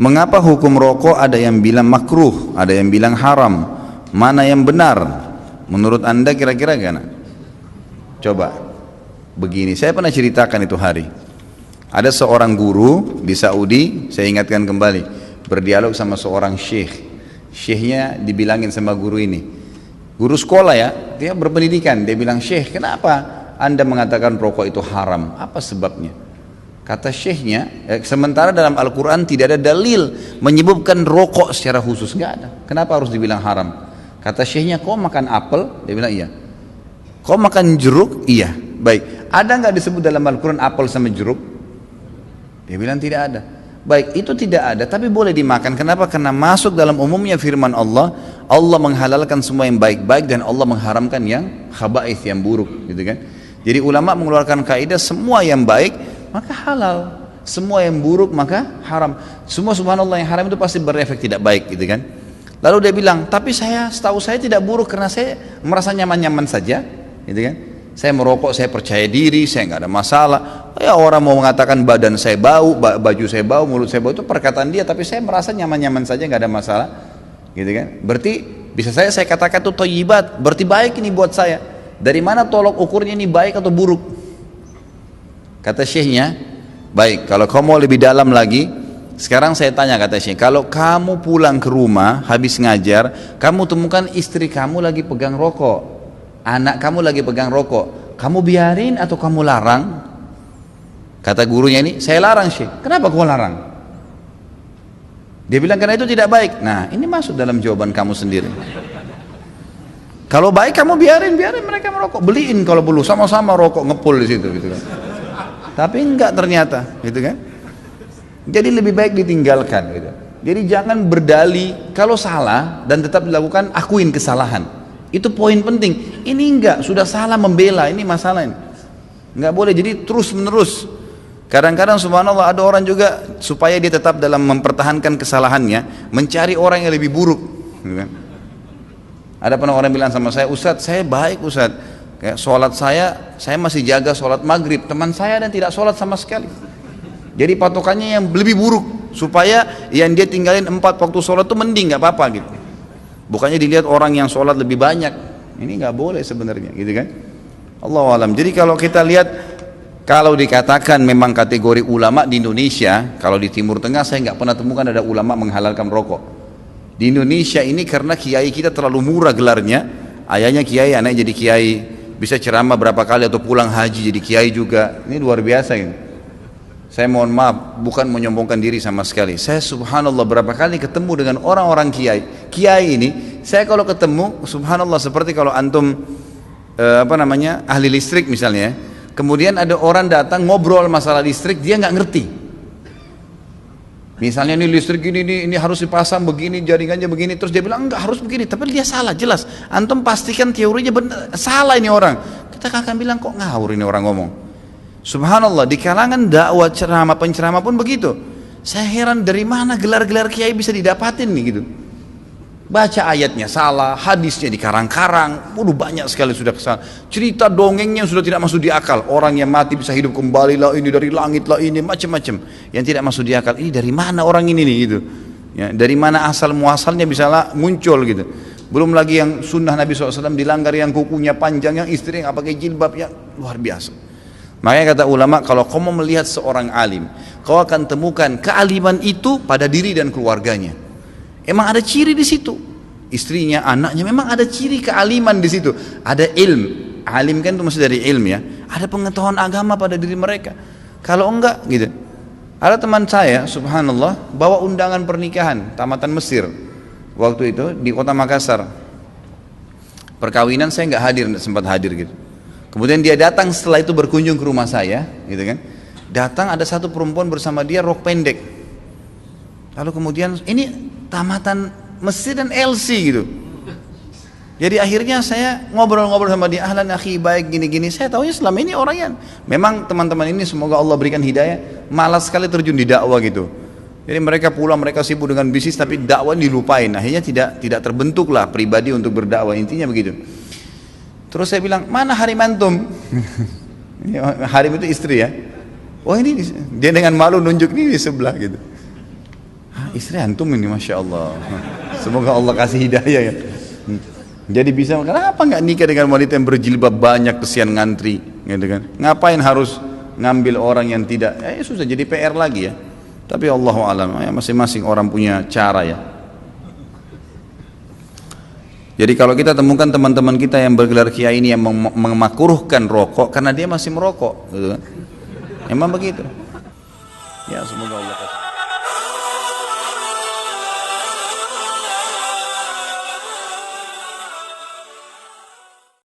Mengapa hukum rokok ada yang bilang makruh, ada yang bilang haram? Mana yang benar? Menurut anda kira-kira gimana? Coba, begini, saya pernah ceritakan itu hari. Ada seorang guru di Saudi, saya ingatkan kembali, berdialog sama seorang syekh. Syekhnya dibilangin sama guru ini, guru sekolah ya, dia berpendidikan, dia bilang, syekh, kenapa anda mengatakan rokok itu haram? Apa sebabnya? Kata syekhnya, sementara dalam Al-Quran tidak ada dalil menyebutkan rokok secara khusus, nggak ada. Kenapa harus dibilang haram? Kata syekhnya, kau makan apel? Dia bilang iya. Kau makan jeruk? Iya. Baik, ada nggak disebut dalam Al-Quran apel sama jeruk? Dia bilang tidak ada. Baik, itu tidak ada, tapi boleh dimakan. Kenapa? Karena masuk dalam umumnya firman Allah, Allah menghalalkan semua yang baik-baik dan Allah mengharamkan yang khaba'ith, yang buruk, gitu kan? Jadi ulama mengeluarkan kaidah semua yang baik maka halal, semua yang buruk maka haram. Semua subhanallah yang haram itu pasti berefek tidak baik, gitu kan? Lalu dia bilang, tapi setahu saya tidak buruk karena saya merasa nyaman-nyaman saja, gitu kan? Saya merokok, saya percaya diri, saya nggak ada masalah. Ya orang mau mengatakan badan saya bau, baju saya bau, mulut saya bau, itu perkataan dia, tapi saya merasa nyaman-nyaman saja, nggak ada masalah, gitu kan? Berarti bisa saya katakan itu thayyibat, berarti baik ini buat saya. Dari mana tolok ukurnya ini baik atau buruk? Kata syekhnya, baik, kalau kamu mau lebih dalam lagi, sekarang saya tanya, kata syekh, kalau kamu pulang ke rumah habis ngajar, kamu temukan istri kamu lagi pegang rokok, anak kamu lagi pegang rokok, kamu biarin atau kamu larang? Kata gurunya ini, saya larang syekh. Kenapa kau larang? Dia bilang karena itu tidak baik. Nah, ini masuk dalam jawaban kamu sendiri. Kalau baik kamu biarin mereka merokok, beliin kalau perlu, sama-sama rokok ngepul di situ, gitu kan. Tapi enggak ternyata, gitu kan. Jadi lebih baik ditinggalkan, gitu. Jadi jangan berdalih kalau salah dan tetap dilakukan, akuin kesalahan. Itu poin penting. Ini enggak, sudah salah membela, ini masalah ini. Enggak boleh, jadi terus menerus. Kadang-kadang subhanallah ada orang juga supaya dia tetap dalam mempertahankan kesalahannya, mencari orang yang lebih buruk, gitu kan. Ada pernah orang bilang sama saya, Ustadz saya baik Ustadz, kayak sholat saya masih jaga sholat maghrib, teman saya dan tidak sholat sama sekali. Jadi patokannya yang lebih buruk, supaya yang dia tinggalin 4 waktu sholat itu mending, nggak apa-apa gitu. Bukannya dilihat orang yang sholat lebih banyak, ini nggak boleh sebenarnya, gitu kan. Allahu alam. Jadi kalau kita lihat, kalau dikatakan memang kategori ulama di Indonesia, kalau di Timur Tengah saya nggak pernah temukan ada ulama menghalalkan rokok. Di Indonesia ini karena kiai kita terlalu murah gelarnya, ayahnya kiai, anaknya jadi kiai, bisa ceramah berapa kali atau pulang haji jadi kiai juga. Ini luar biasa ini. Saya mohon maaf, bukan menyombongkan diri sama sekali. Saya subhanallah berapa kali ketemu dengan orang-orang kiai ini, saya kalau ketemu subhanallah seperti kalau antum ahli listrik misalnya, kemudian ada orang datang ngobrol masalah listrik, dia nggak ngerti. Misalnya ini listrik ini harus dipasang begini, jaringannya begini, terus dia bilang enggak harus begini, tapi dia salah jelas. Antum pastikan teorinya benar, salah ini orang. Kita akan bilang kok ngawur ini orang ngomong. Subhanallah, di kalangan dakwah penceramah pun begitu. Saya heran dari mana gelar-gelar kiai bisa didapatin nih gitu. Baca ayatnya salah, hadisnya dikarang-karang, banyak sekali sudah kesalahan. Cerita dongengnya sudah tidak masuk di akal. Orang yang mati bisa hidup kembali lah, ini dari langit lah, ini macam-macam. Yang tidak masuk di akal, ini dari mana orang ini nih gitu. Ya, dari mana asal muasalnya bisa muncul gitu. Belum lagi yang sunnah Nabi SAW dilanggar, yang kukunya panjang, yang istri nggak pakai jilbab, yang luar biasa. Makanya kata ulama, kalau kau mau melihat seorang alim, kau akan temukan kealiman itu pada diri dan keluarganya. Emang ada ciri di situ, istrinya, anaknya, memang ada ciri kealiman di situ. Ada ilm, alim kan itu mesti dari ilm ya. Ada pengetahuan agama pada diri mereka. Kalau enggak, gitu. Ada teman saya, subhanallah, bawa undangan pernikahan tamatan Mesir waktu itu di kota Makassar. Perkawinan saya nggak hadir, nggak sempat hadir gitu. Kemudian dia datang setelah itu berkunjung ke rumah saya, gitu kan. Datang ada satu perempuan bersama dia rok pendek. Lalu kemudian ini tamatan Mesir dan LC gitu. Jadi akhirnya saya ngobrol-ngobrol sama dia, ahlan akhi, baik gini-gini. Saya tahunya selama ini orang yang memang teman-teman ini semoga Allah berikan hidayah, malas sekali terjun di dakwah gitu. Jadi mereka pulang, mereka sibuk dengan bisnis, tapi dakwah dilupain. Akhirnya tidak terbentuklah pribadi untuk berdakwah, intinya begitu. Terus saya bilang, mana harim antum? Harim itu istri ya. Oh ini dia dengan malu nunjuk ini di sebelah gitu. Istri antum ini Masya Allah. Semoga Allah kasih hidayah ya. Jadi bisa, kenapa nggak nikah dengan wanita yang berjilbab banyak, kesian ngantri gitu kan. Ngapain harus ngambil orang yang tidak, susah, jadi PR lagi ya. Tapi Allahu alam, ya, masing-masing orang punya cara ya. Jadi kalau kita temukan teman-teman kita yang bergelar kiai ini yang memakruhkan rokok karena dia masih merokok gitu kan. Emang begitu. Ya semoga Allah kasih